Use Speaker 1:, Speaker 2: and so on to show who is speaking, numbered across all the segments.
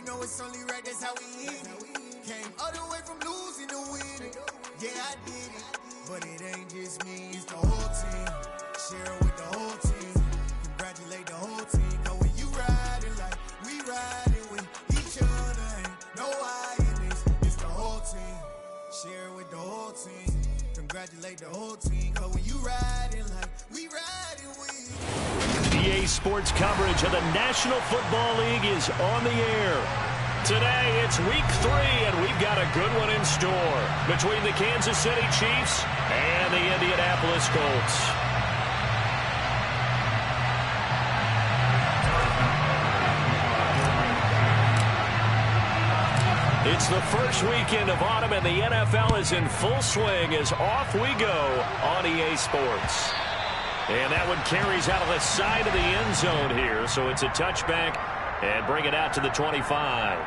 Speaker 1: know it's only right, that's how we hit it. Came all the way from losing to winning. Yeah, I did it. But it ain't just me, it's the whole team. Share it with the whole team. Congratulate the whole team. Cause when you riding like we riding with each other, ain't no I in this. It's the whole team. Share it with the whole team. Congratulate the whole team. Cause when you riding like we riding with.
Speaker 2: EA Sports coverage of the National Football League is on the air. Today, it's week 3, and we've got a good one in store between the Kansas City Chiefs and the Indianapolis Colts. It's the first weekend of autumn, and the NFL is in full swing as off we go on EA Sports. And that one carries out of the side of the end zone here, so it's a touchback and bring it out to the 25.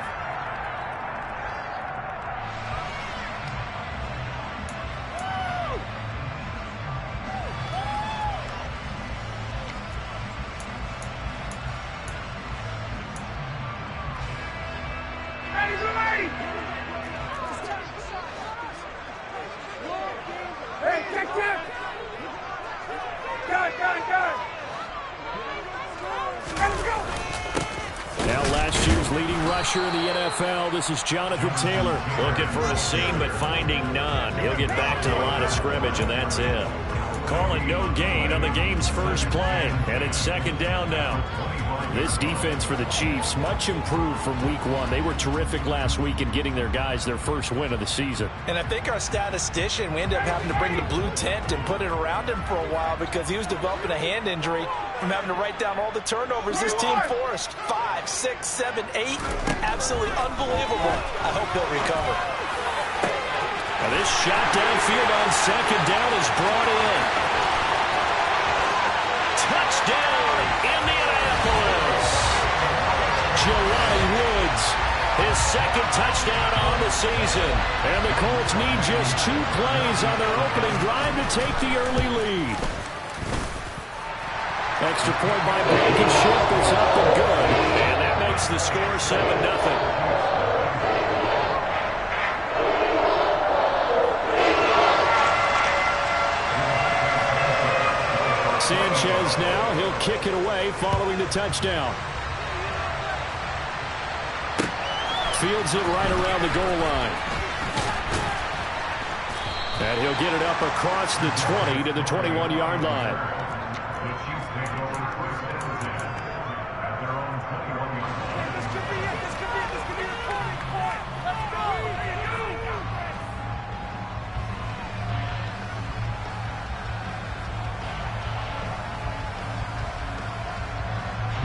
Speaker 2: In the NFL, this is Jonathan Taylor looking for a seam but finding none. He'll get back to the line of scrimmage, and that's it. Calling no gain on the game's first play, and it's second down now. This defense for the Chiefs, much improved from week 1. They were terrific last week in getting their guys their first win of the season.
Speaker 3: And I think our statistician, we ended up having to bring the blue tent and put it around him for a while because he was developing a hand injury from having to write down all the turnovers this team forced. 5, 6, 7, 8. Absolutely unbelievable. I hope he'll recover.
Speaker 2: Now this shot downfield on second down is brought in. Touchdown, Indianapolis. Jelani Woods, his second touchdown on the season. And the Colts need just 2 plays on their opening drive to take the early lead. Extra point by Blankenship is up and good. And that makes the score 7-0. Sanchez now, he'll kick it away following the touchdown. Fields it right around the goal line. And he'll get it up across the 20 to the 21-yard line.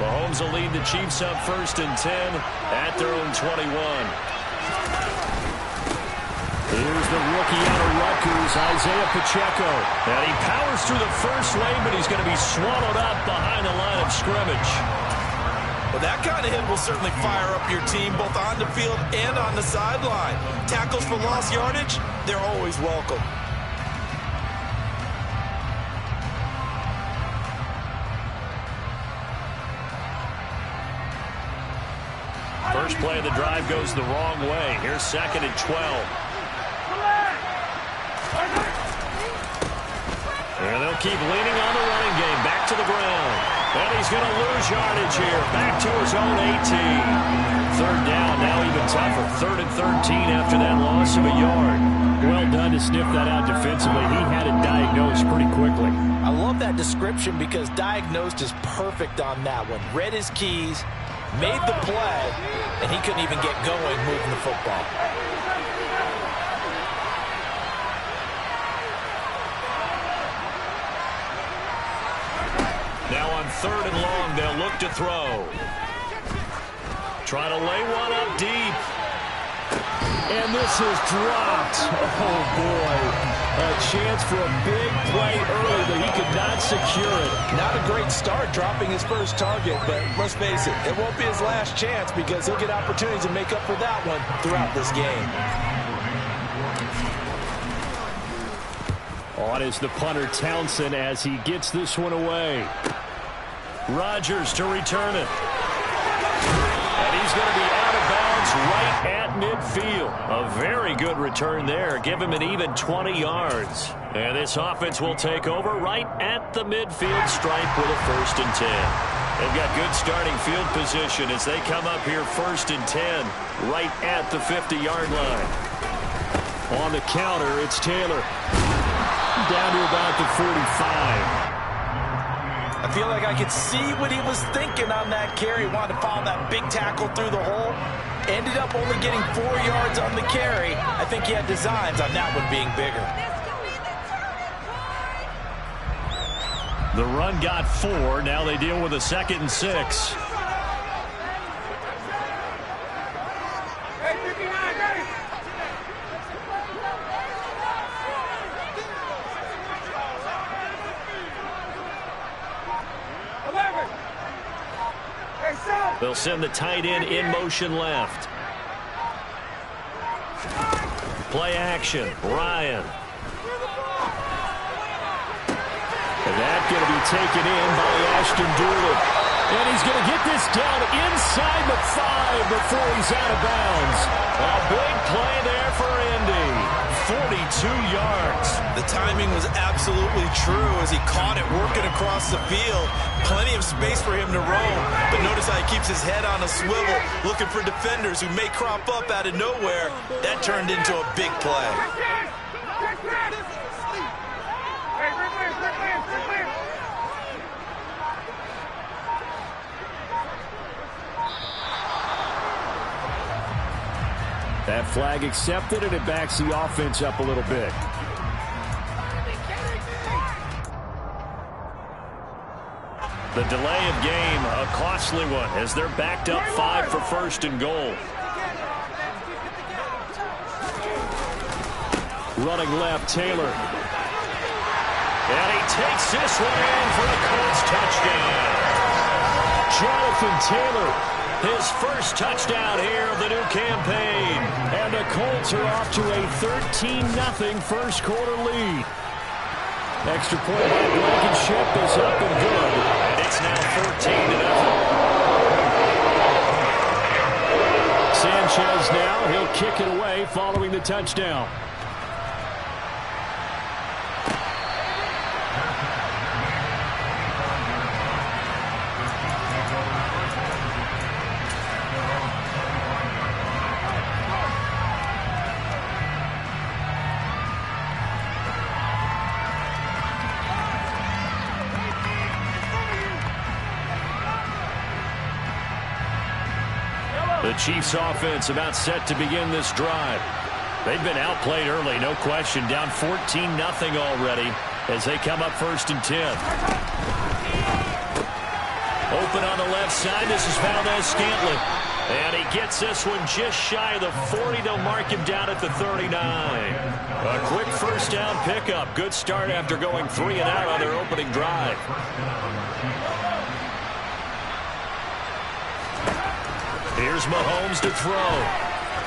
Speaker 2: Mahomes will lead the Chiefs up 1st and 10 at their own 21. Here's the rookie out of Rutgers, Isaiah Pacheco. And he powers through the first lane, but he's going to be swallowed up behind the line of scrimmage.
Speaker 3: Well, that kind of hit will certainly fire up your team both on the field and on the sideline. Tackles for lost yardage, they're always welcome.
Speaker 2: First play of the drive goes the wrong way. Here's 2nd and 12. And they'll keep leaning on the running game. Back to the ground. And he's going to lose yardage here. Back to his own 18. 3rd down, now even tougher. 3rd and 13 after that loss of a yard. Well done to sniff that out defensively. He had it diagnosed pretty quickly.
Speaker 3: I love that description because diagnosed is perfect on that one. Read his keys, made the play, and he couldn't even get going moving the football.
Speaker 2: Now on 3rd and long, they'll look to throw. Try to lay one up deep. And this is dropped. Oh, boy. A chance for a big play early, but he could not secure it.
Speaker 3: Not a great start dropping his first target, but let's face it, it won't be his last chance because he'll get opportunities to make up for that one throughout this game.
Speaker 2: On is the punter Townsend as he gets this one away. Rodgers to return it. And he's going to be out of bounds at midfield. A very good return there. Give him an even 20 yards. And this offense will take over right at the midfield stripe with a 1st and 10. They've got good starting field position as they come up here 1st and 10 right at the 50-yard line. On the counter, it's Taylor. Down to about the 45.
Speaker 3: I feel like I could see what he was thinking on that carry. Wanted to follow that big tackle through the hole. Ended up only getting 4 yards on the carry. I think he had designs on that one being bigger.
Speaker 2: The run got 4. Now they deal with a 2nd and 6. They'll send the tight end in motion left. Play action. Ryan. And that's going to be taken in by Ashton Dulin. And he's going to get this down inside the 5 before he's out of bounds. A big play there for Indy. 42 yards.
Speaker 3: The timing was absolutely true as he caught it working across the field. Plenty of space for him to roam. But notice how he keeps his head on a swivel, looking for defenders who may crop up out of nowhere. That turned into a big play.
Speaker 2: That flag accepted, and it backs the offense up a little bit. The delay of game, a costly one, as they're backed up 5 for 1st and goal. Running left, Taylor. And he takes this one in for the Colts touchdown. Jonathan Taylor, his 1st touchdown here of the new campaign. And the Colts are off to a 13-0 1st quarter lead. Extra point by Blankenship is up and good. It's now 14-0. Sanchez now, he'll kick it away following the touchdown. The Chiefs offense about set to begin this drive. They've been outplayed early, no question. Down 14-0 already as they come up 1st and 10. Open on the left side. This is Valdez-Scantling. And he gets this one just shy of the 40. They'll mark him down at the 39. A quick 1st down pickup. Good start after going 3 and out on their opening drive. Here's Mahomes to throw.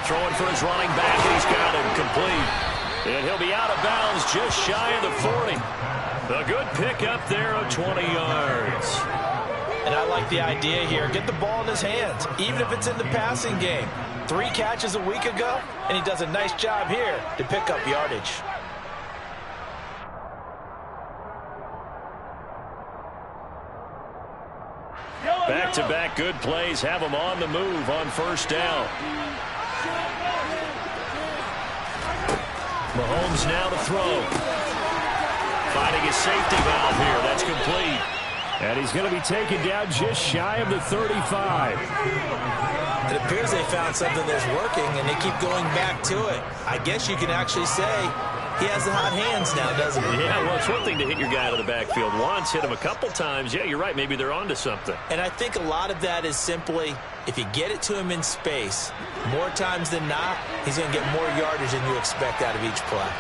Speaker 2: Throwing for his running back, and he's got him complete. And he'll be out of bounds just shy of the 40. A good pickup there of 20 yards.
Speaker 3: And I like the idea here. Get the ball in his hands, even if it's in the passing game. 3 catches a week ago, and he does a nice job here to pick up yardage.
Speaker 2: Back-to-back good plays have them on the move on 1st down. Mahomes now to throw. Finding his safety valve here. That's complete. And he's going to be taken down just shy of the 35.
Speaker 3: It appears they found something that's working, and they keep going back to it. I guess you can actually say he has the hot hands now, doesn't he?
Speaker 2: Yeah, well, it's one thing to hit your guy out of the backfield once, hit him a couple times. Yeah, you're right. Maybe they're onto something.
Speaker 3: And I think a lot of that is simply, if you get it to him in space, more times than not, he's going to get more yardage than you expect out of each play.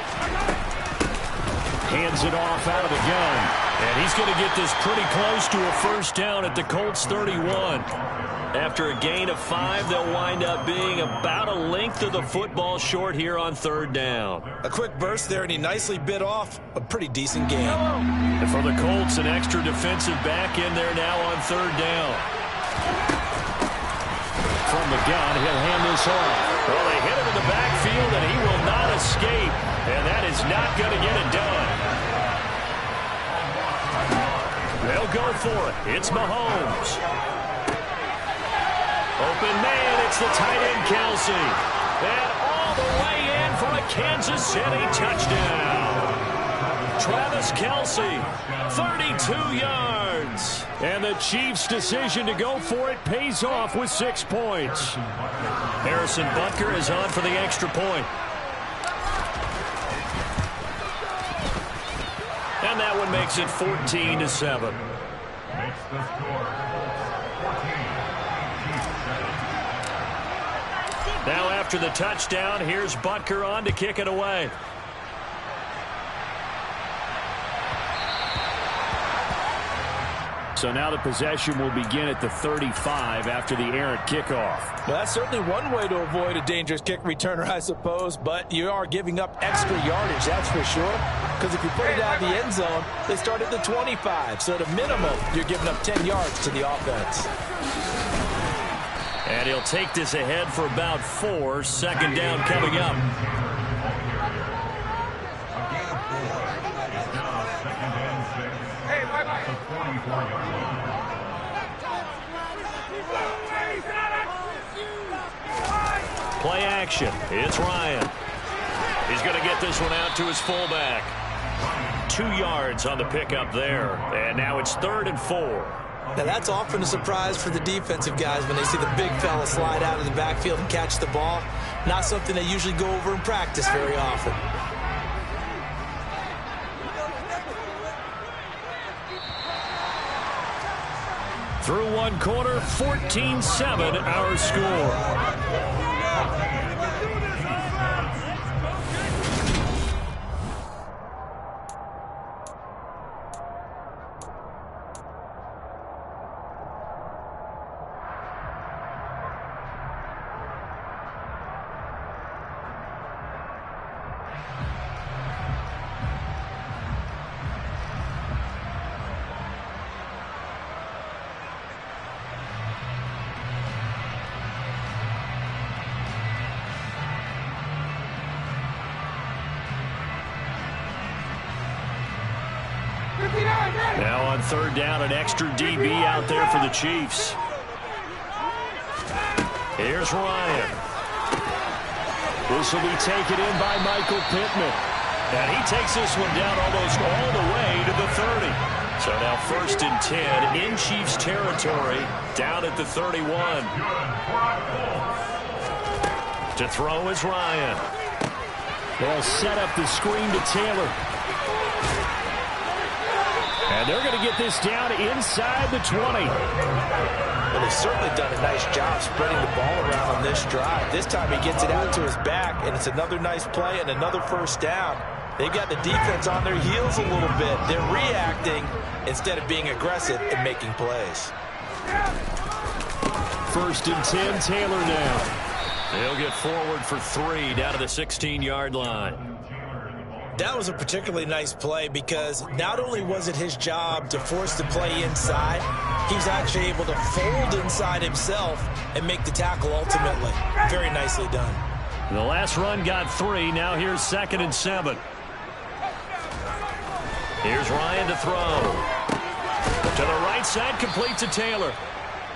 Speaker 2: Hands it off out of the gun. And he's going to get this pretty close to a 1st down at the Colts 31. After a gain of 5, they'll wind up being about a length of the football short here on 3rd down.
Speaker 3: A quick burst there, and he nicely bit off a pretty decent gain.
Speaker 2: And for the Colts, an extra defensive back in there now on 3rd down. from the gun. He'll hand this off. Well, they hit him in the backfield, and he will not escape. And that is not going to get it done. They'll go for it. It's Mahomes. Open man. It's the tight end, Kelce. And all the way in for a Kansas City touchdown. Travis Kelce, 32 yards. And the Chiefs' decision to go for it pays off with 6 points. Harrison Butker is on for the extra point. And that one makes it 14-7. Now after the touchdown, here's Butker on to kick it away. So now the possession will begin at the 35 after the errant kickoff.
Speaker 3: Well, that's certainly one way to avoid a dangerous kick returner, I suppose, but you are giving up extra yardage, that's for sure. Because if you put it out of the end zone, they start at the 25. So at a minimum, you're giving up 10 yards to the offense.
Speaker 2: And he'll take this ahead for about 4. Second down coming up. Play action. It's Ryan. He's going to get this one out to his fullback. 2 yards on the pickup there. And now it's 3rd and 4.
Speaker 3: Now that's often a surprise for the defensive guys when they see the big fella slide out of the backfield and catch the ball. Not something they usually go over in practice very often.
Speaker 2: Through 1 quarter, 14-7 our score. Now on 3rd down, an extra DB out there for the Chiefs. Here's Ryan. This will be taken in by Michael Pittman. And he takes this one down almost all the way to the 30. So now 1st and 10 in Chiefs territory, down at the 31. To throw is Ryan. They'll set up the screen to Taylor. And they're going to get this down inside the 20.
Speaker 3: Well, they've certainly done a nice job spreading the ball around on this drive. This time he gets it out to his back, and it's another nice play and another 1st down. They've got the defense on their heels a little bit. They're reacting instead of being aggressive and making plays.
Speaker 2: 1st and 10, Taylor now. He'll get forward for 3 down to the 16-yard line.
Speaker 3: That was a particularly nice play because not only was it his job to force the play inside, he was actually able to fold inside himself and make the tackle ultimately. Very nicely done.
Speaker 2: The last run got 3. Now here's 2nd and 7. Here's Ryan to throw. To the right side, complete to Taylor.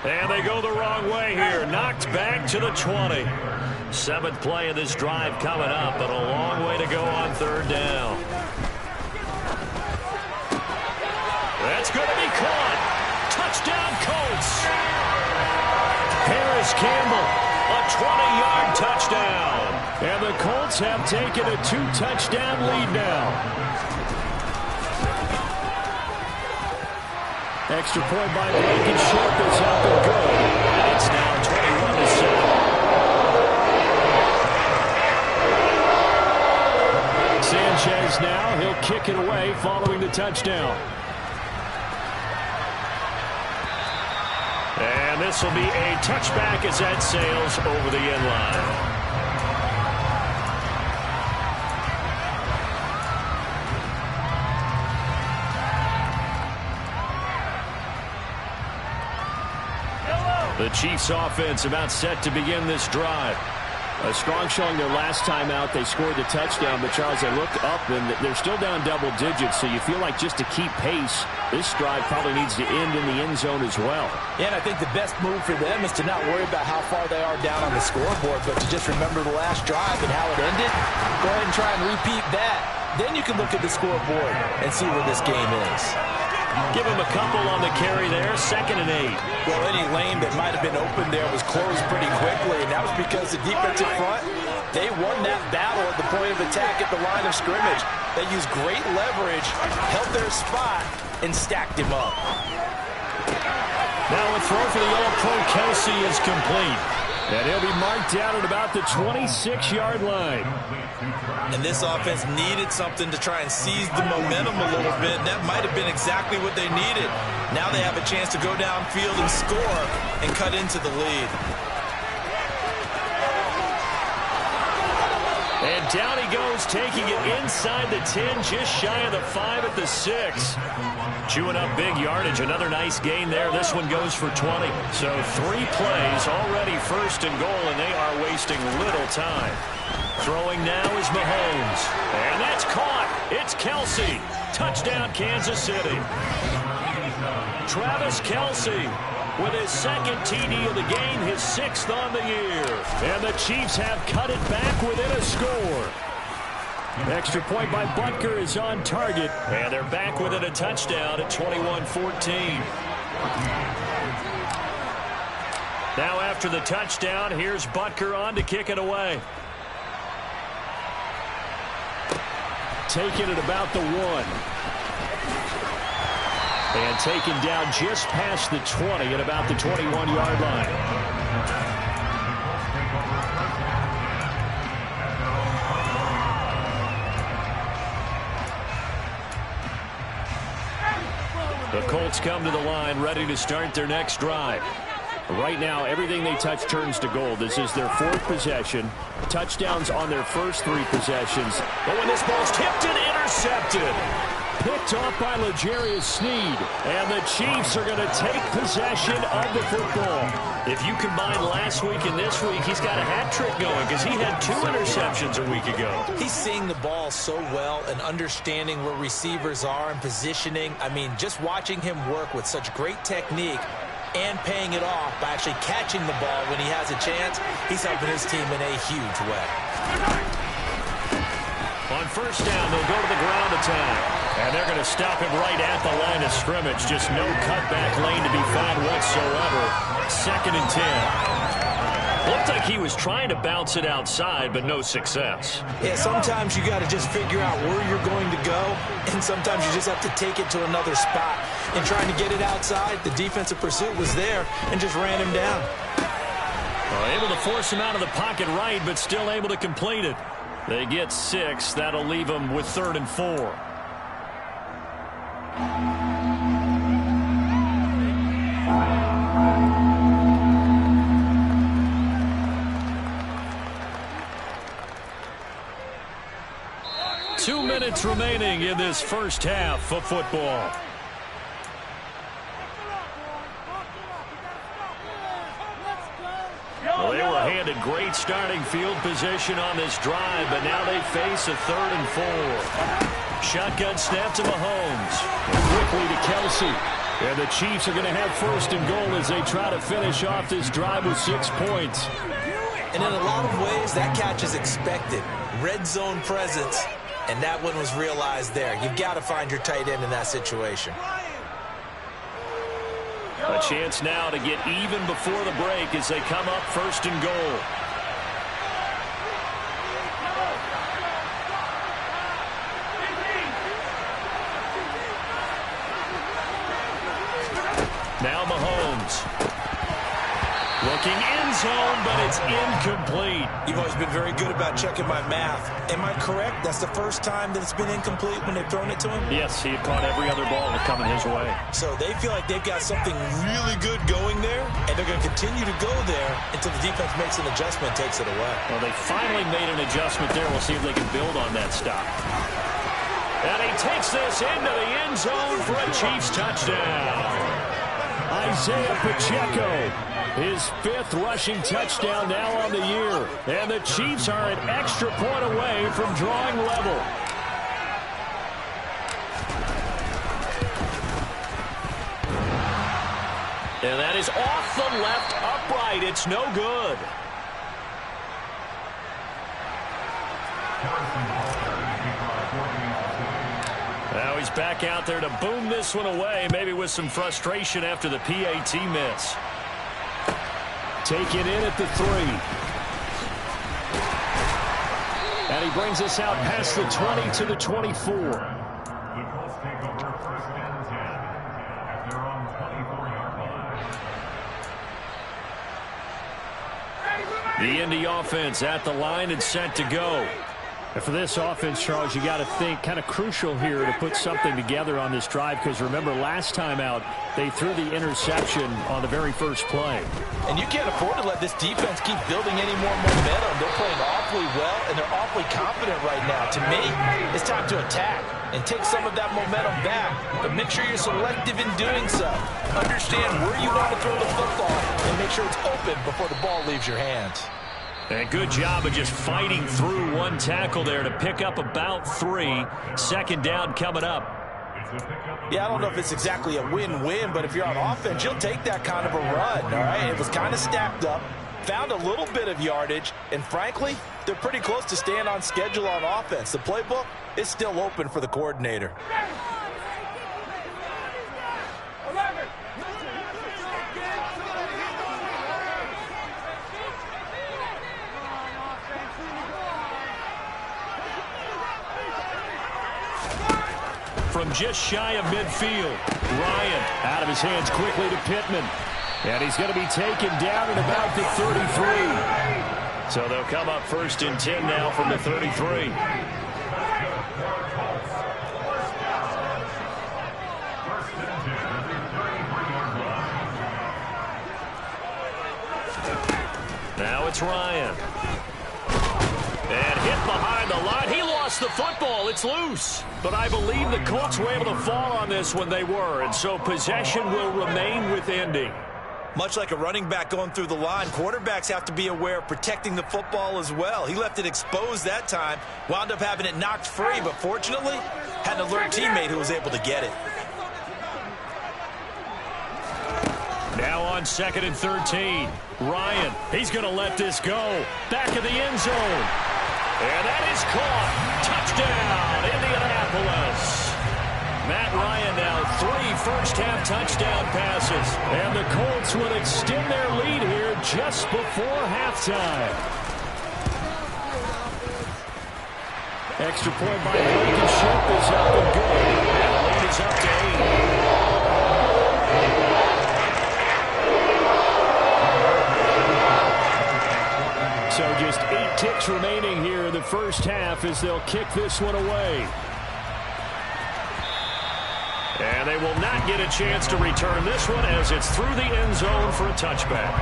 Speaker 2: And they go the wrong way here. Knocked back to the 20. 7th play of this drive coming up, but a long way to go on 3rd down. That's going to be caught. Touchdown, Colts. Harris Campbell, a 20-yard touchdown. And the Colts have taken a 2-touchdown lead now. Extra point by Blankenship is up and good. And it's now 21-7. Sanchez now, he'll kick it away following the touchdown. And this will be a touchback as that sails over the end line. The The Chiefs offense about set to begin this drive.
Speaker 4: A strong showing their last time out. They scored the touchdown, but Charles, they look up and they're still down double digits, so you feel like just to keep pace, this drive probably needs to end in the end zone as well.
Speaker 3: Yeah, and I think the best move for them is to not worry about how far they are down on the scoreboard, but to just remember the last drive and how it ended. Go ahead and try and repeat that. Then you can look at the scoreboard and see where this game is.
Speaker 2: Give him a couple on the carry there, 2nd and 8.
Speaker 3: Well, any lane that might have been open there was closed pretty quickly, and that was because the defensive front, they won that battle at the point of attack at the line of scrimmage. They used great leverage, held their spot, and stacked him up.
Speaker 2: Now a throw for the All-Pro Kelce is complete. And he'll be marked down at about the 26-yard line.
Speaker 3: And this offense needed something to try and seize the momentum a little bit. And that might have been exactly what they needed. Now they have a chance to go downfield and score and cut into the lead.
Speaker 2: And down he goes, taking it inside the 10, just shy of the 5 at the 6. Chewing up big yardage. Another nice gain there. This one goes for 20. So 3 plays, already 1st and goal, and they are wasting little time. Throwing now is Mahomes. And that's caught. It's Kelce. Touchdown, Kansas City. Travis Kelce with his 2nd TD of the game, his 6th on the year. And the Chiefs have cut it back within a score. Extra point by Butker is on target. And they're back within a touchdown at 21-14. Now after the touchdown, here's Butker on to kick it away. Taken at about the 1. And taken down just past the 20 at about the 21-yard line. The Colts come to the line ready to start their next drive. Right now, everything they touch turns to gold. This is their 4th possession. Touchdowns on their first 3 possessions. But when this ball's tipped and intercepted. Picked off by L'Jarius Sneed. And the Chiefs are going to take possession of the football. If you combine last week and this week, he's got a hat trick going because he had 2 interceptions a week ago.
Speaker 3: He's seeing the ball so well and understanding where receivers are and positioning. I mean, just watching him work with such great technique and paying it off by actually catching the ball when he has a chance, he's helping his team in a huge way.
Speaker 2: On 1st down, they'll go to the ground attack. And they're going to stop him right at the line of scrimmage. Just no cutback lane to be found whatsoever. 2nd and 10. Looked like he was trying to bounce it outside, but no success.
Speaker 3: Yeah, sometimes you got to just figure out where you're going to go, and sometimes you just have to take it to another spot. And trying to get it outside, the defensive pursuit was there and just ran him down.
Speaker 2: Well, able to force him out of the pocket right, but still able to complete it. They get 6. That'll leave them with 3rd and 4. Two minutes remaining in this first half of football. Well, they were handed great starting field position on this drive, but now they face a 3rd and 4. Shotgun snap to Mahomes. Quickly to Kelce. And the Chiefs are going to have 1st and goal as they try to finish off this drive with 6 points.
Speaker 3: And in a lot of ways, that catch is expected. Red zone presence, and that one was realized there. You've got to find your tight end in that situation.
Speaker 2: A chance now to get even before the break as they come up 1st and goal. Now Mahomes. Looking end zone, but it's incomplete.
Speaker 3: You've always been very good about checking my math. Am I correct? That's the first time that it's been incomplete when they've thrown it to him?
Speaker 2: Yes, he had caught every other ball coming his way.
Speaker 3: So they feel like they've got something really good going there, and they're going to continue to go there until the defense makes an adjustment and takes it away.
Speaker 2: Well, they finally made an adjustment there. We'll see if they can build on that stop. And he takes this into the end zone for a Chiefs touchdown. Isaiah Pacheco His 5th rushing touchdown now on the year. And the Chiefs are an extra point away from drawing level. And that is off the left upright. It's no good. Now he's back out there to boom this one away, maybe with some frustration after the PAT miss. Take it in at the 3. And he brings us out past the 20 to the 24. The Indy offense at the line and set to go. And for this offense, Charles, you got to think kind of crucial here to put something together on this drive, because remember last time out they threw the interception on the very first play.
Speaker 3: And you can't afford to let this defense keep building any more momentum. They're playing awfully well, and they're awfully confident right now. To me, it's time to attack and take some of that momentum back, but make sure you're selective in doing so. Understand where you want to throw the football and make sure it's open before the ball leaves your hands.
Speaker 2: And good job of just fighting through one tackle there to pick up about 3. Second down coming up.
Speaker 3: Yeah, I don't know if it's exactly a win-win, but if you're on offense, you'll take that kind of a run, all right? It was kind of stacked up, found a little bit of yardage, and frankly, they're pretty close to staying on schedule on offense. The playbook is still open for the coordinator.
Speaker 2: From just shy of midfield, Ryan out of his hands quickly to Pittman. And he's going to be taken down at about the 33. So they'll come up 1st and 10 now from the 33. Now it's Ryan. And hit behind the line. He lost the football. It's loose. But I believe the Colts were able to fall on this when they were. And so possession will remain with Indy.
Speaker 3: Much like a running back going through the line, quarterbacks have to be aware of protecting the football as well. He left it exposed that time, wound up having it knocked free, but fortunately had an alert teammate who was able to get it.
Speaker 2: Now on 2nd and 13. Ryan, he's going to let this go. Back of the end zone. And that is caught. Touchdown, Indianapolis. Matt Ryan now 3 first-half touchdown passes. And the Colts will extend their lead here just before halftime. Extra point by Blankenship is up and good. And the lead is up to 8. So just 8 ticks remaining here in the first half as they'll kick this one away. And they will not get a chance to return this one as it's through the end zone for a touchback.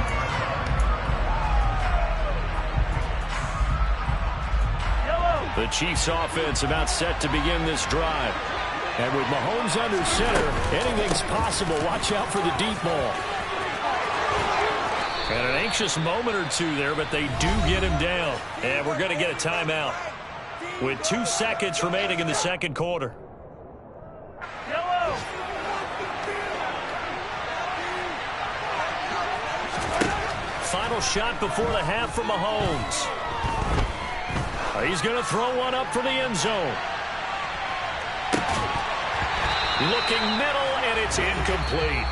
Speaker 2: The Chiefs offense about set to begin this drive. And with Mahomes under center, anything's possible. Watch out for the deep ball. And an anxious moment or two there, but they do get him down. And we're going to get a timeout with 2 seconds remaining in the second quarter. Final shot before the half from Mahomes. He's going to throw one up for the end zone. Looking middle, and it's incomplete.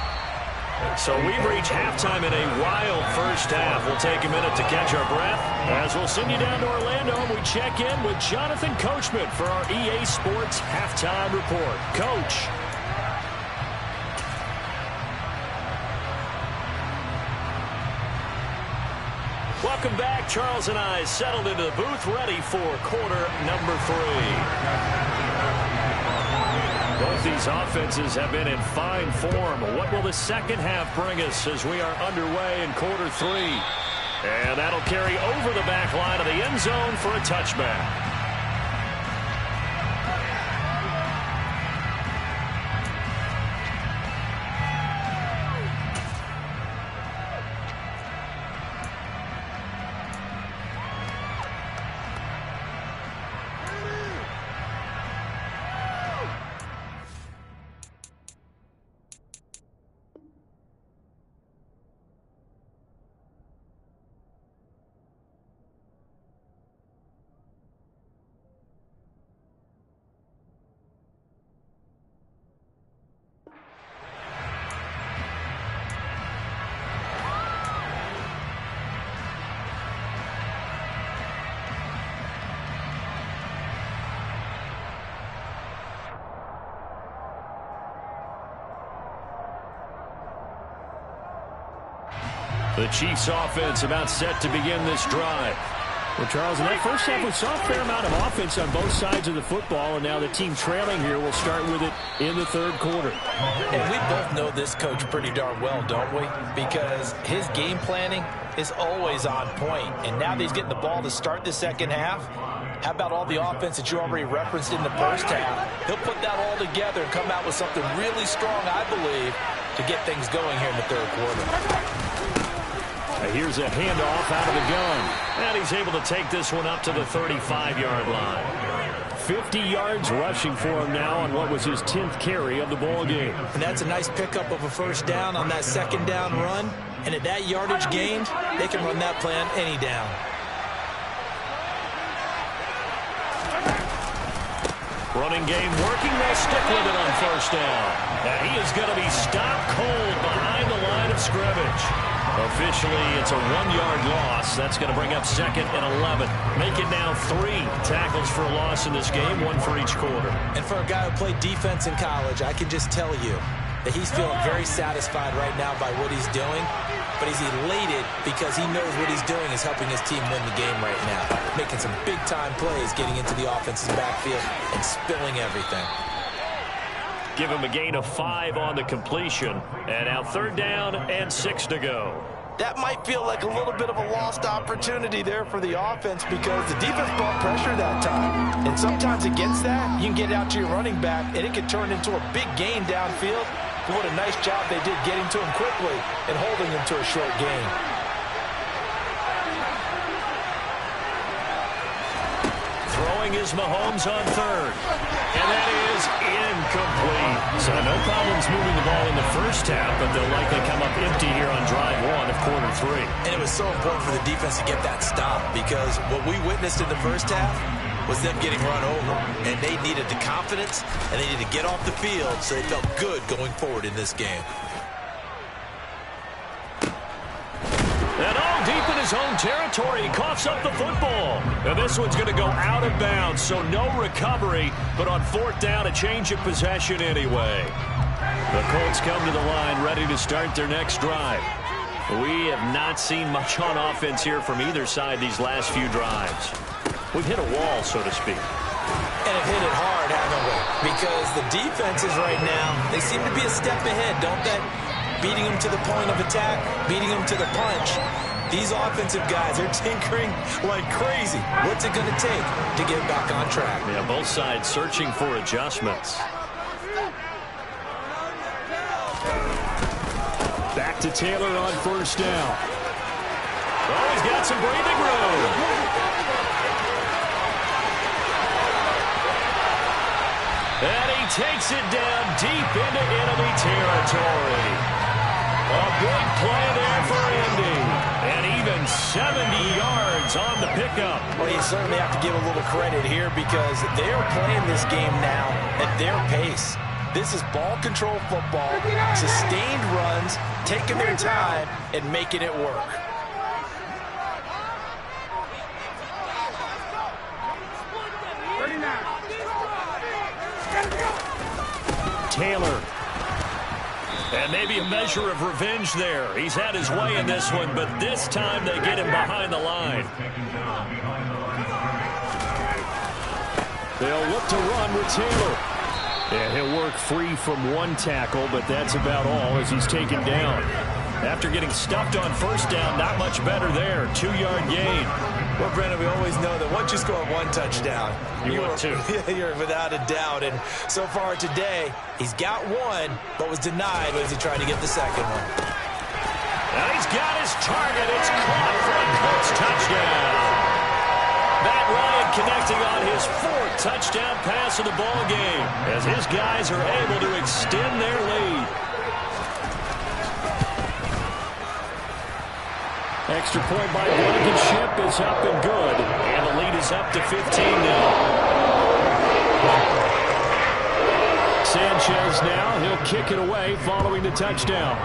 Speaker 2: So we reach halftime in a wild first half. We'll take a minute to catch our breath as we'll send you down to Orlando and we check in with Jonathan Coachman for our EA Sports Halftime Report. Coach. Welcome back. Charles and I settled into the booth, ready for quarter number 3. Both these offenses have been in fine form. What will the second half bring us as we are underway in quarter 3? And that'll carry over the back line of the end zone for a touchback. The Chiefs offense about set to begin this drive.
Speaker 4: Well, Charles, in that first half, we saw a fair amount of offense on both sides of the football, and now the team trailing here will start with it in the third quarter.
Speaker 3: And we both know this coach pretty darn well, don't we? Because his game planning is always on point. And now that he's getting the ball to start the second half, how about all the offense that you already referenced in the first half? He'll put that all together and come out with something really strong, I believe, to get things going here in the third quarter.
Speaker 2: Here's a handoff out of the gun. And he's able to take this one up to the 35-yard line.
Speaker 4: 50 yards rushing for him now on what was his 10th carry of the ball game.
Speaker 3: And that's a nice pickup of a first down on that second down run. And at that yardage gained, they can run that play on any down.
Speaker 2: Running game working. They'll stick with it on first down. And he is going to be stopped cold behind the line of scrimmage. Officially, it's a 1-yard loss. That's going to bring up second and 11. Make it now 3 tackles for a loss in this game, 1 for each quarter.
Speaker 3: And for a guy who played defense in college, I can just tell you that he's feeling very satisfied right now by what he's doing. But he's elated because he knows what he's doing is helping his team win the game right now. Making some big-time plays, getting into the offense's backfield and spilling everything.
Speaker 2: Give him a gain of 5 on the completion. And now third down and 6 to go.
Speaker 3: That might feel like a little bit of a lost opportunity there for the offense because the defense brought pressure that time. And sometimes against that, you can get out to your running back, and it can turn into a big gain downfield. But what a nice job they did getting to him quickly and holding him to a short gain.
Speaker 2: Throwing is Mahomes on third. And that is incomplete. So no problems moving the ball in the first half, but they'll likely come up empty here on drive 1 of quarter 3.
Speaker 3: And it was so important for the defense to get that stop because what we witnessed in the first half was them getting run over. And they needed the confidence, and they needed to get off the field so they felt good going forward in this game.
Speaker 2: And all deep in his own territory, he coughs up the football. And this one's going to go out of bounds, so no recovery. But on fourth down, a change of possession anyway. The Colts come to the line, ready to start their next drive. We have not seen much on offense here from either side these last few drives. We've hit a wall, so to speak.
Speaker 3: And have hit it hard, haven't we? Because the defenses right now, they seem to be a step ahead, don't they? Beating them to the point of attack, beating them to the punch. These offensive guys are tinkering like crazy. What's it going to take to get back on track?
Speaker 2: Yeah, both sides searching for adjustments.
Speaker 4: Back to Taylor on first down.
Speaker 2: Oh, he's got some breathing room. And he takes it down deep into enemy territory. A big play there for Indy. And even 70 yards on the pickup.
Speaker 3: Well, you certainly have to give a little credit here because they're playing this game now at their pace. This is ball control football, sustained runs, taking their time, and making it work.
Speaker 2: Taylor. And maybe a measure of revenge there. He's had his way in this one, but this time they get him behind the line.
Speaker 4: They'll look to run with Taylor. And he'll work free from one tackle, but that's about all as he's taken down.
Speaker 2: After getting stuffed on first down, not much better there. 2-yard gain.
Speaker 3: Well, Brendan, we always know that once you score one touchdown,
Speaker 2: you're
Speaker 3: without a doubt. And so far today, he's got one, but was denied as he tried to get the second one.
Speaker 2: And he's got his target. It's caught for a Colts touchdown. Matt Ryan connecting on his 4th touchdown pass of the ball game as his guys are able to extend their lead.
Speaker 4: Extra point by Blankenship is up and good.
Speaker 2: And the lead is up to 15 now.
Speaker 4: Sanchez now, he'll kick it away following the touchdown.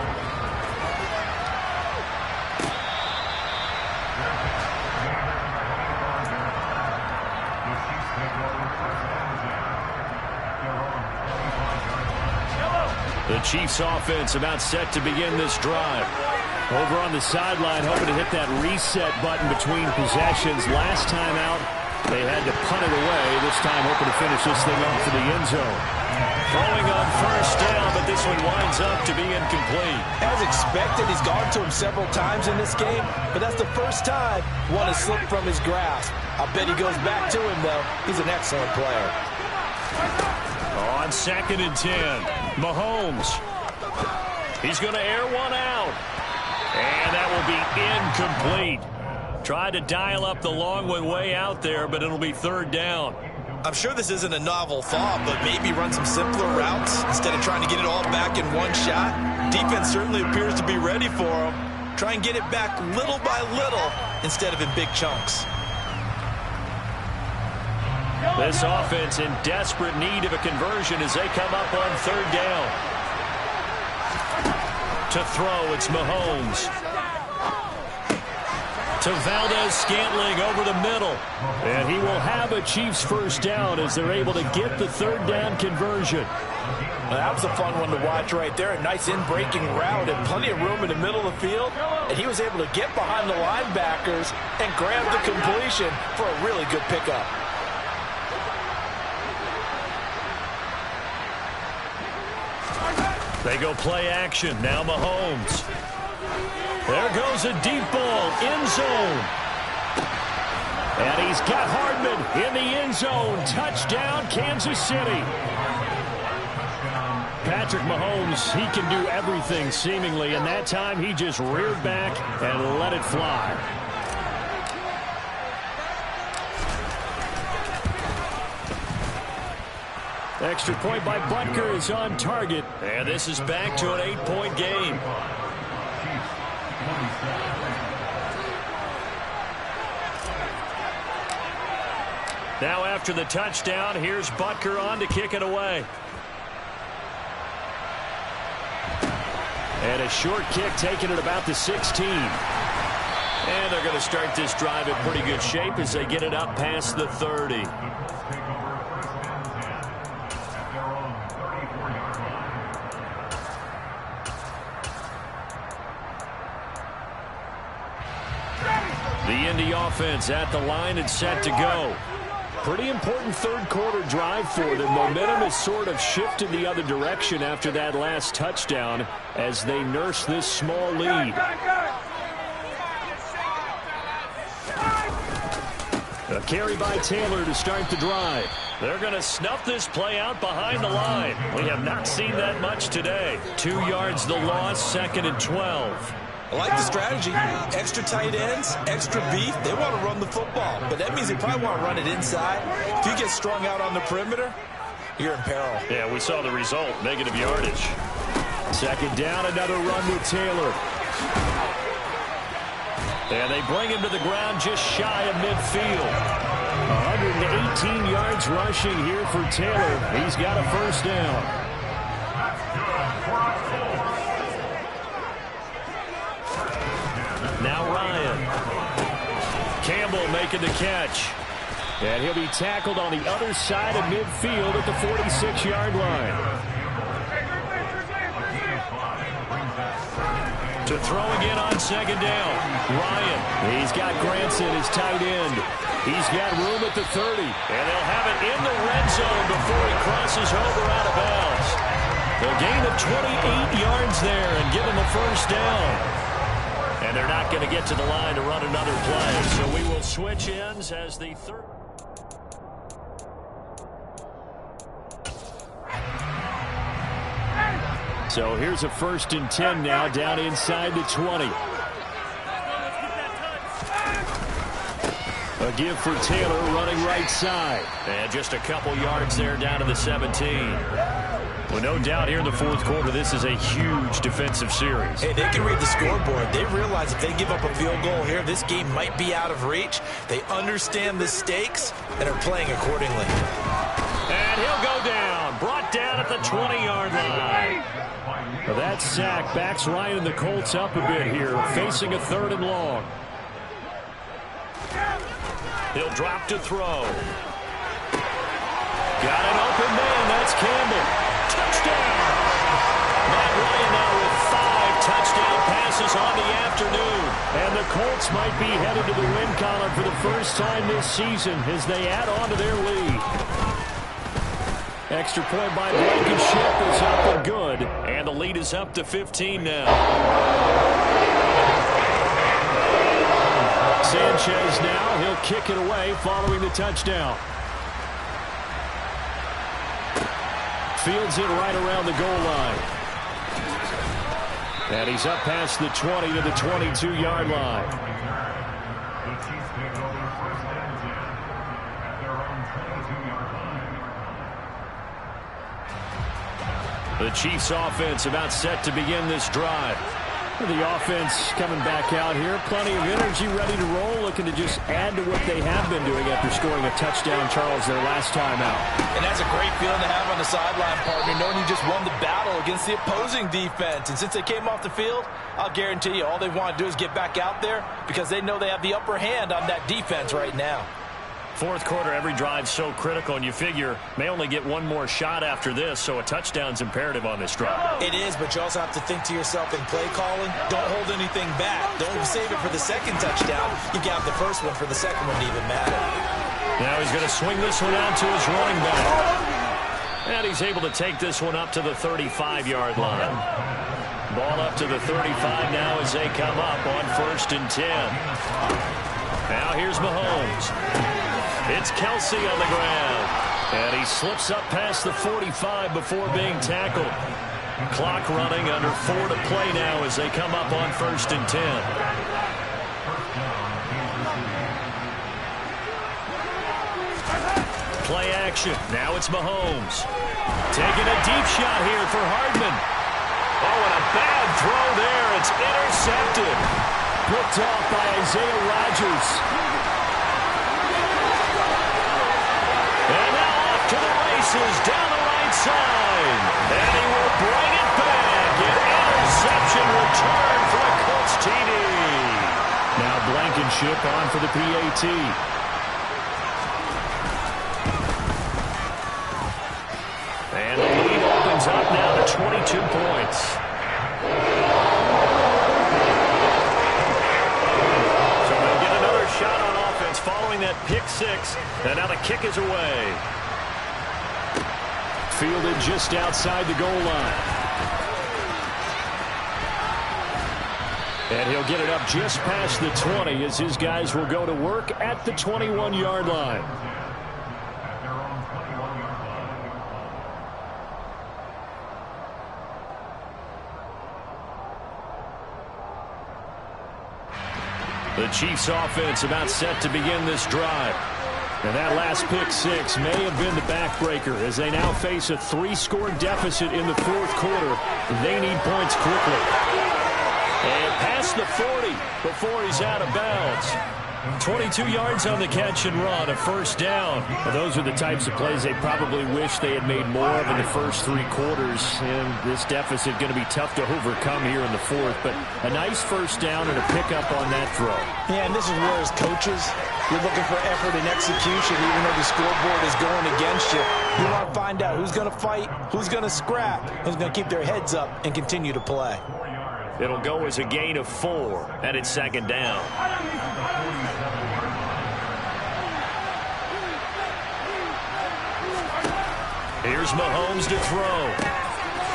Speaker 2: The Chiefs offense about set to begin this drive. Over on the sideline, hoping to hit that reset button between possessions. Last time out, they had to punt it away. This time, hoping to finish this thing off in the end zone. Throwing on first down, but this one winds up to be incomplete.
Speaker 3: As expected, he's gone to him several times in this game, but that's the first time one has slipped from his grasp. I bet he goes back to him, though. He's an excellent player.
Speaker 2: On 2nd and 10, Mahomes. He's going to air one out. And that will be incomplete. Tried to dial up the long one way out there, but it'll be 3rd down.
Speaker 3: I'm sure this isn't a novel thought, but maybe run some simpler routes instead of trying to get it all back in one shot. Defense certainly appears to be ready for him. Try and get it back little by little instead of in big chunks.
Speaker 2: This offense in desperate need of a conversion as they come up on 3rd down. To throw, it's Mahomes. To Valdez-Scantling over the middle. And he will have a Chiefs first down as they're able to get the 3rd down conversion.
Speaker 3: Well, that was a fun one to watch right there. A nice in-breaking route and plenty of room in the middle of the field. And he was able to get behind the linebackers and grab the completion for a really good pickup.
Speaker 2: They go play action. Now Mahomes. There goes a deep ball. End zone. And he's got Hardman in the end zone. Touchdown, Kansas City. Patrick Mahomes, he can do everything seemingly. And that time he just reared back and let it fly. Extra point by Butker is on target. And this is back to an 8-point game. Now after the touchdown, here's Butker on to kick it away. And a short kick taken at about the 16. And they're going to start this drive in pretty good shape as they get it up past the 30. The Indy offense at the line and set to go. Pretty important 3rd quarter drive for them. Momentum has sort of shifted the other direction after that last touchdown as they nurse this small lead. A carry by Taylor to start the drive. They're going to snuff this play out behind the line. We have not seen that much today. 2 yards the loss, 2nd and 12.
Speaker 3: I like the strategy. Extra tight ends, extra beef. They want to run the football, but that means they probably want to run it inside. If you get strung out on the perimeter, you're in peril.
Speaker 2: Yeah, we saw the result, negative yardage. 2nd down, another run with Taylor. And they bring him to the ground just shy of midfield. 118 yards rushing here for Taylor. He's got a first down. Now Ryan. Campbell making the catch. And he'll be tackled on the other side of midfield at the 46-yard line. To throw again on 2nd down. Ryan. He's got Granson, his tight end. He's got room at the 30. And they'll have it in the red zone before he crosses over out of bounds. The gain of 28 yards there and give him a first down. And they're not going to get to the line to run another play. So we will switch ends as the third. So here's a 1st and 10 now down inside the 20. A give for Taylor running right side. And just a couple yards there down to the 17. Well, no doubt here in the 4th quarter, this is a huge defensive series.
Speaker 3: Hey, they can read the scoreboard. They realize if they give up a field goal here, this game might be out of reach. They understand the stakes and are playing accordingly.
Speaker 2: And he'll go down. Brought down at the 20-yard line. Well, that sack backs Ryan and the Colts up a bit here, facing a 3rd and long. He'll drop to throw. Got an open man. That's Campbell. Touchdown! Matt Ryan now with 5 touchdown passes on the average. Chiefs might be headed to the win column for the first time this season as they add on to their lead. Extra point by Blankenship is up and good. And the lead is up to 15 now. Sanchez now. He'll kick it away following the touchdown. Fields it right around the goal line. And he's up past the 20 to the 22-yard line. The Chiefs offense about set to begin this drive. The offense coming back out here. Plenty of energy, ready to roll, looking to just add to what they have been doing after scoring a touchdown, Charles, their last time out.
Speaker 3: And that's a great feeling to have on the sideline, partner, knowing you just won the battle against the opposing defense. And since they came off the field, I'll guarantee you all they want to do is get back out there because they know they have the upper hand on that defense right now.
Speaker 2: Fourth quarter, every drive's so critical, and you figure may only get one more shot after this, so a touchdown's imperative on this drive.
Speaker 3: It is, but you also have to think to yourself in play calling, don't hold anything back. Don't save it for the second touchdown. You got the first one for the second one to even matter.
Speaker 2: Now he's going to swing this one out to his running back. And he's able to take this one up to the 35-yard line. Ball up to the 35 now as they come up on 1st and 10. Now here's Mahomes. It's Kelsey on the ground. And he slips up past the 45 before being tackled. Clock running, under 4 to play now as they come up on 1st and 10. Play action. Now it's Mahomes. Taking a deep shot here for Hardman. Oh, and a bad throw there. It's intercepted. Picked off by Isaiah Rodgers. And now off to the races down the right side. And he will bring it back. An interception return for the Colts TD. Now Blankenship on for the PAT. And the lead opens up now to 22 points. So they'll get another shot on offense following that pick six. And now the kick is away. Fielded just outside the goal line. And he'll get it up just past the 20 as his guys will go to work at the 21-yard line. The Chiefs offense about set to begin this drive. And that last pick six may have been the backbreaker as they now face a 3-score deficit in the fourth quarter. They need points quickly. And past the 40 before he's out of bounds. 22 yards on the catch and run, a first down. Well, those are the types of plays they probably wish they had made more of in the first 3 quarters. And this deficit going to be tough to overcome here in the fourth. But a nice first down and a pickup on that throw.
Speaker 3: Yeah, and this is where as coaches, you're looking for effort and execution even though the scoreboard is going against you. You want to find out who's going to fight, who's going to scrap, who's going to keep their heads up and continue to play.
Speaker 2: It'll go as a gain of 4, and it's second down. Here's Mahomes to throw.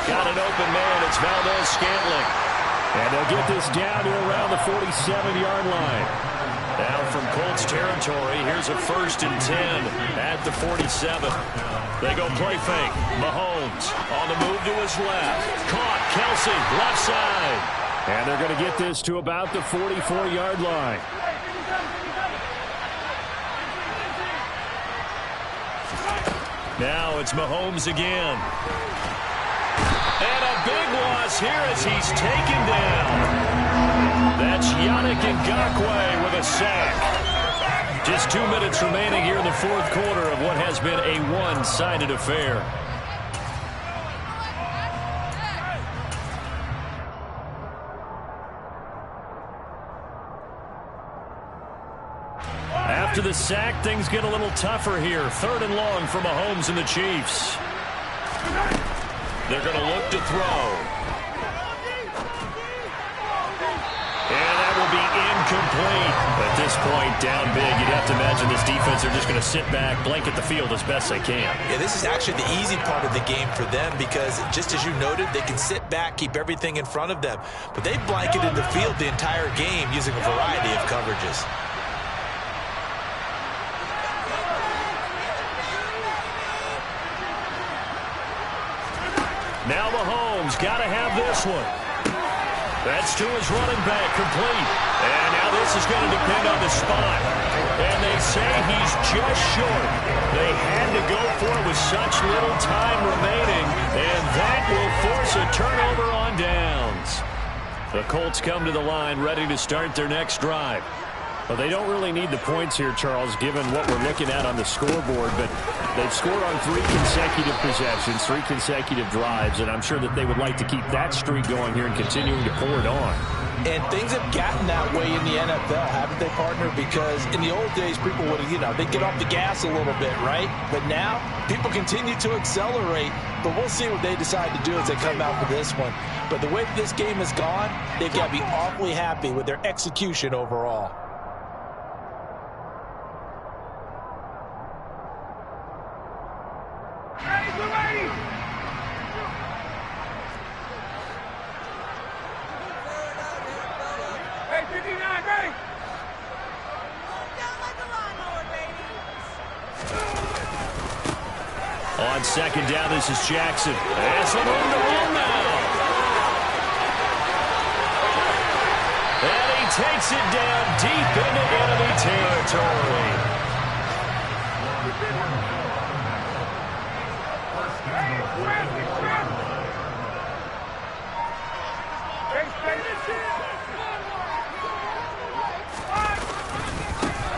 Speaker 2: Got an open man. It's Valdes-Scantling. And they'll get this down to around the 47-yard line. Now from Colts territory, here's a 1st and 10 at the 47. They go play fake. Mahomes on the move to his left. Caught. Kelsey, left side. And they're going to get this to about the 44-yard line. Now it's Mahomes again. And a big loss here as he's taken down. That's Yannick Ngakoue with a sack. Just 2 minutes remaining here in the fourth quarter of what has been a one-sided affair. After the sack, things get a little tougher here. 3rd and long for Mahomes and the Chiefs. They're going to look to throw. And that will be complete. At this point, down big, you'd have to imagine this defense are just going to sit back, blanket the field as best they can.
Speaker 3: Yeah, this is actually the easy part of the game for them because, just as you noted, they can sit back, keep everything in front of them. But they blanketed the field the entire game using a variety of coverages.
Speaker 2: Now Mahomes got to have this one. That's to his running back, complete. And now this is going to depend on the spot. And they say he's just short. They had to go for it with such little time remaining. And that will force a turnover on downs. The Colts come to the line ready to start their next drive. Well, they don't really need the points here, Charles, given what we're looking at on the scoreboard. But they've scored on 3 consecutive possessions, 3 consecutive drives, and I'm sure that they would like to keep that streak going here and continuing to pour it on.
Speaker 3: And things have gotten that way in the NFL, haven't they, partner? Because in the old days, people would, they'd get off the gas a little bit, right? But now, people continue to accelerate. But we'll see what they decide to do as they come out for this one. But the way this game has gone, they've got to be awfully happy with their execution overall.
Speaker 2: On second down, this is Jackson. Has some room to run now. And he takes it down deep into enemy territory.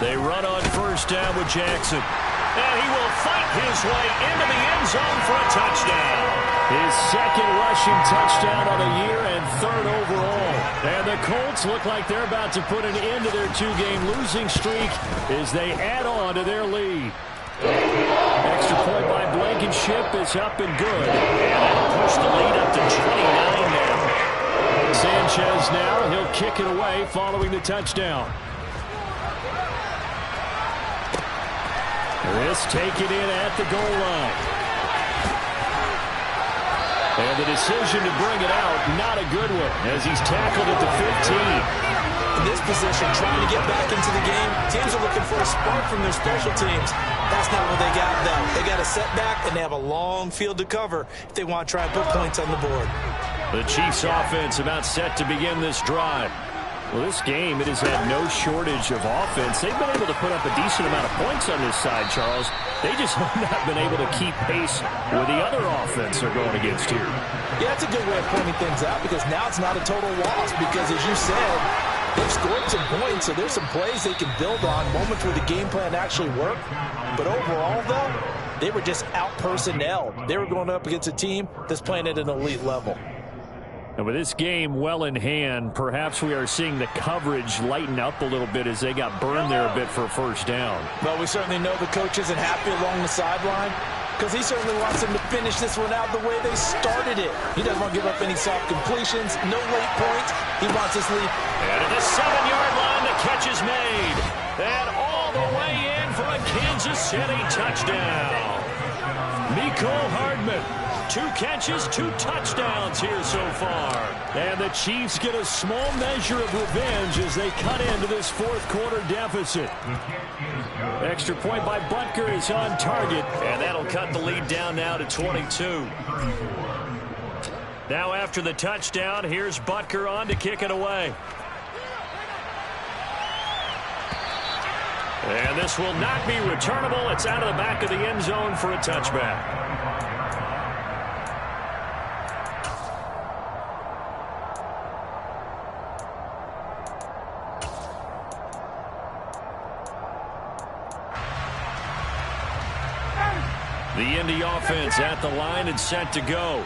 Speaker 2: They run on first down with Jackson. And he will fight his way into the end zone for a touchdown. His second rushing touchdown on the year and 3rd overall. And the Colts look like they're about to put an end to their 2-game losing streak as they add on to their lead. Extra point by Blankenship is up and good. And that'll push the lead up to 29 now. Sanchez now, he'll kick it away following the touchdown. This taken in at the goal line. And the decision to bring it out, not a good one, as he's tackled at the 15.
Speaker 3: In this position, trying to get back into the game, teams are looking for a spark from their special teams. That's not what they got, though. They got a setback, and they have a long field to cover if they want to try and put points on the board.
Speaker 2: The Chiefs' offense about set to begin this drive. Well, this game, it has had no shortage of offense. They've been able to put up a decent amount of points on this side, Charles. They just have not been able to keep pace with the other offense they're going against here.
Speaker 3: Yeah, that's a good way of pointing things out because now it's not a total loss because, as you said, they've scored some points, so there's some plays they can build on, moments where the game plan actually worked. But overall, though, they were just out-personnelled. They were going up against a team that's playing at an elite level.
Speaker 2: And with this game well in hand, perhaps we are seeing the coverage lighten up a little bit as they got burned there a bit for a first down.
Speaker 3: Well, we certainly know the coach isn't happy along the sideline because he certainly wants them to finish this one out the way they started it. He doesn't want to give up any soft completions, no late points. He wants this lead.
Speaker 2: And at the 7-yard line, the catch is made. And all the way in for a Kansas City touchdown. Mecole Hardman. 2 catches, 2 touchdowns here so far. And the Chiefs get a small measure of revenge as they cut into this 4th quarter deficit. Extra point by Butker is on target, and that'll cut the lead down now to 22. Now after the touchdown, here's Butker on to kick it away. And this will not be returnable. It's out of the back of the end zone for a touchback. The Indy offense at the line and set to go.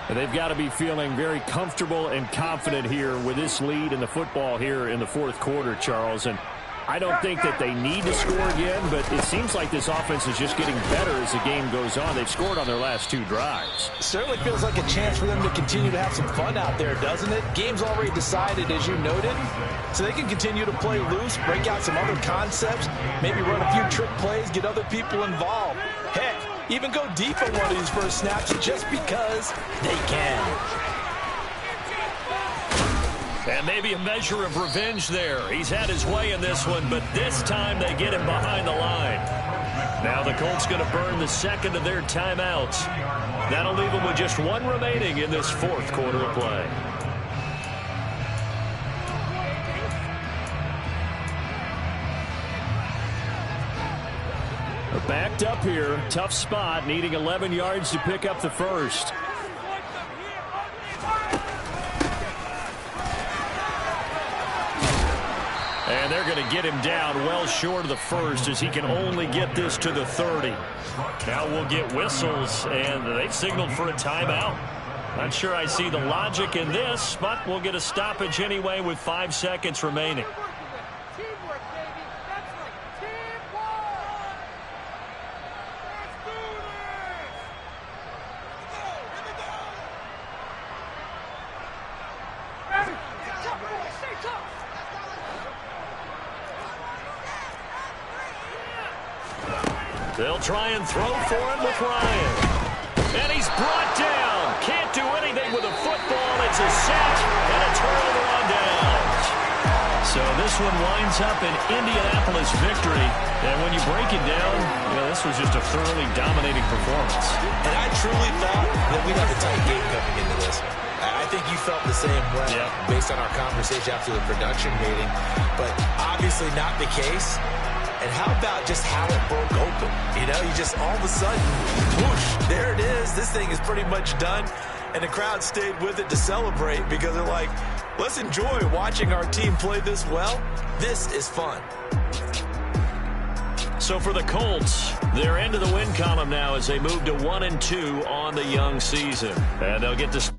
Speaker 2: And they've got to be feeling very comfortable and confident here with this lead in the football here in the 4th quarter, Charles. And
Speaker 4: I don't think that they need to score again, but it seems like this offense is just getting better as the game goes on. They've scored on their last 2 drives.
Speaker 3: Certainly feels like a chance for them to continue to have some fun out there, doesn't it? Game's already decided, as you noted, so they can continue to play loose, break out some other concepts, maybe run a few trick plays, get other people involved. Heck, even go deep on one of these first snaps just because they can.
Speaker 2: And maybe a measure of revenge there. He's had his way in this one, but this time they get him behind the line. Now the Colts going to burn the second of their timeouts. That'll leave them with just 1 remaining in this 4th quarter of play.
Speaker 4: Backed up here. Tough spot, needing 11 yards to pick up the first.
Speaker 2: And they're going to get him down well short of the first as he can only get this to the 30. Now we'll get whistles, and they've signaled for a timeout. Not sure I see the logic in this, but we'll get a stoppage anyway with 5 seconds remaining. They'll try and throw for it with Ryan. And he's brought down. Can't do anything with a football. It's a sack and a turnover on downs. So this one winds up an Indianapolis victory. And when you break it down, this was just a thoroughly dominating performance.
Speaker 3: And I truly thought that we'd have a tight game coming into this. I think you felt the same way based on our conversation after the production meeting. But obviously not the case. And how about just how it broke open? You just all of a sudden, whoosh, there it is. This thing is pretty much done. And the crowd stayed with it to celebrate because they're like, let's enjoy watching our team play this well. This is fun.
Speaker 2: So for the Colts, they're into the win column now as they move to 1-2 on the young season. And they'll get to...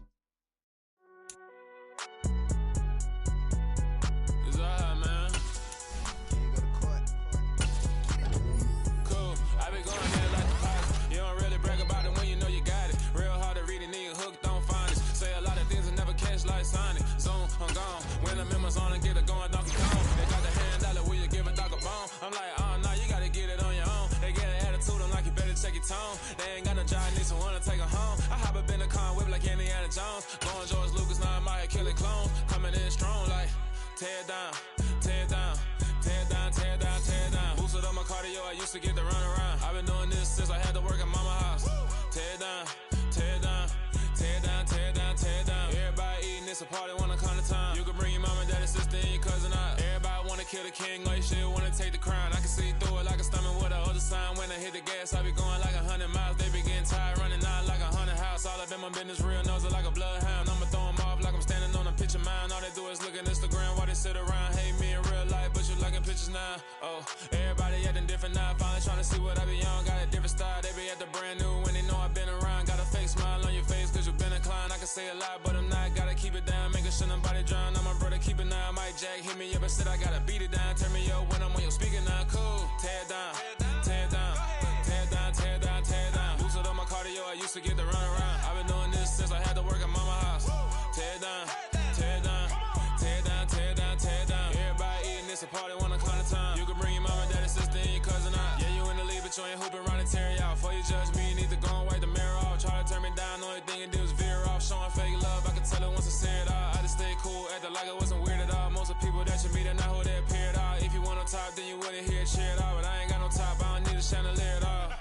Speaker 5: They ain't got no job, need someone to take her home. I hop up in the car, whip like Indiana Jones. Going George Lucas, now I'm out here killing clones. Coming in strong like, tear down, tear down, tear down, tear down, tear down. Boosted up my cardio, I used to get to run around. I've been doing this since I had to work at mama house. Tear down, tear down, tear down, tear down, tear down. Everybody eating, it's a party, wanna come to time. You can bring your mama, daddy, sister, and your cousin out. Everybody wanna kill the king, like shit, wanna take the crown. I can see through it like a stomach with a other sign. When I hit the gas, I be going like 100 miles. They be getting tired, running out like 100 house. All up in my business, real nose like a bloodhound. I'ma throw them off like I'm standing on a picture mound. All they do is look at Instagram while they sit around. Hate me in real life, but you liking pictures now. Oh, everybody acting different now. Finally trying to see what I be on. Got a different style, they be at the brand new when they know I've been around. Got a fake smile on your face cause you been inclined. I can say a lot, but I'm not. Gotta keep it down, making sure nobody drown. I'm my brother, keep it now. Mike Jack hit me up and said I gotta beat it down. Turn me up when I'm on your speaker now. Cool, tear down, tear down, tear down, tear down, tear down. Boosted up my cardio, I used to get to run around. I've been doing this since I had to work at mama house. Tear down, tear down, tear down, tear down, tear down. Everybody eating, it's a party, wanna come to time. You can bring your mama, daddy, sister, and your cousin out. Yeah, you in the league, but you ain't hooping around and tearing out. Before you judge me, you need to go and wipe the mirror off. Try to turn me down, the only thing you do is veer off. Showing fake love, I can tell it once I say it all. I just stay cool, acting like it wasn't weird at all. Most of the people that you meet are not who they appear at all. If you want on top, then you wouldn't hear it cheer at all. But I ain't got no top, I don't need a chandelier at all.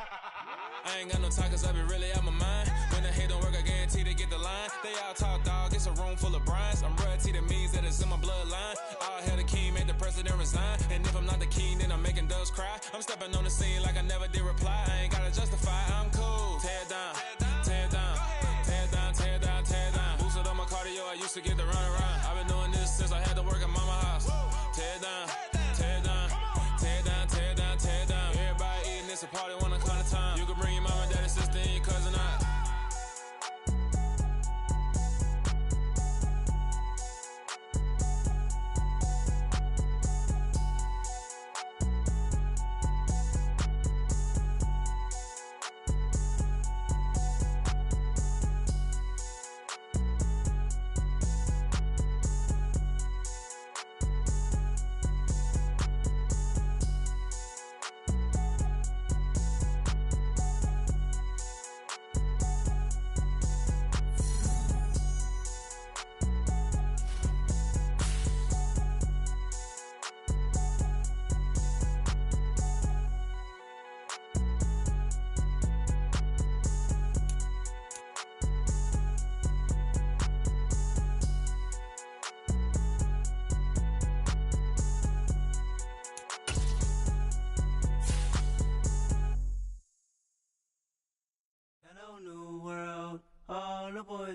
Speaker 5: I ain't got no talk cause I be really out my mind. When the hate don't work, I guarantee they get the line. They all talk dog, it's a room full of brinds. I'm royalty, that means that it's in my bloodline. All hell the king, made the president resign. And if I'm not the king, then I'm making doves cry. I'm stepping on the scene like I never did reply. I ain't gotta justify, I'm cool. Tear down, tear down, tear down, tear down, tear down. Boosted up my cardio, I used to get to run around. I've been doing this since I had to work at mama house. Tear down, tear down, tear down, tear down, tear down. Everybody eating, it's a party, wanna come to time. You can bring your mama, daddy, sister, and your cousin out.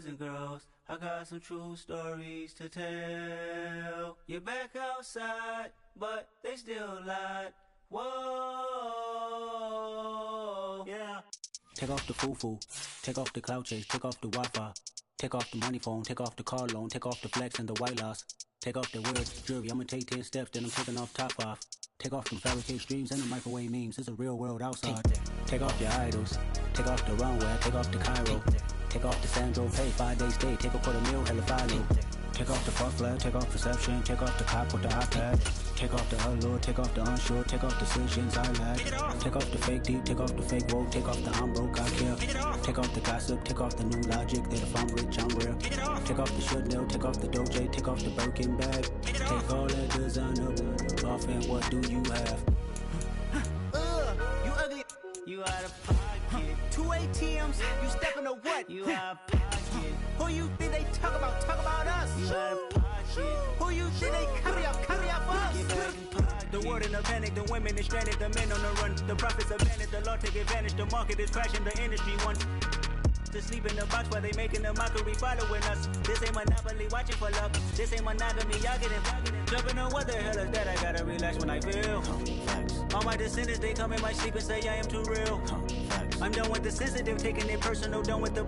Speaker 6: and girls, I got some true stories to tell. You're back outside, but they still lied. Whoa, yeah. Take off the foo-foo, take off the cloud chase, take off the Wi-Fi. Take off the money phone, take off the car loan, take off the flex and the white loss. Take off the weird jewelry, I'ma take 10 steps, then I'm taking off top off. Take off them fabricated streams and the microwave memes, it's a real world outside. Take off your idols, take off the runway, take off the Cairo. Take off the Sandro, pay 5 days stay, take a $250,000, hella final. Take off the fuck flag, take off perception, take off the cop with the iPad. Take off the allure, take off the unsure, take off decisions I lack. Take off the fake deep, take off the fake woke, take off the I'm broke, I care. Take off the gossip, take off the new logic, that if I'm rich, I'm real. Take off the Chanel, take off the Doja, take off the Birkin bag. Take all that designer off and what do you have?
Speaker 7: You ugly.
Speaker 6: You out of pocket.
Speaker 7: 2 ATMs, you stepping or what?
Speaker 6: You out of pocket.
Speaker 7: Who you think they talk about? Talk about us.
Speaker 6: You out of pocket.
Speaker 7: Who you think they carry up us?
Speaker 6: Get back in pocket.
Speaker 7: The world in a panic, the women is stranded, the men on the run. The profits are vanished, the law take advantage. The market is crashing, the industry wants to sleep in the box while they making a mockery following us. This ain't Monopoly, watching for luck. This ain't monogamy, y'all getting jumping on what the hell is that? I gotta relax when I feel. All my descendants, they come in my sleep and say I am too real. I'm done with the sensitive, taking it personal, done with the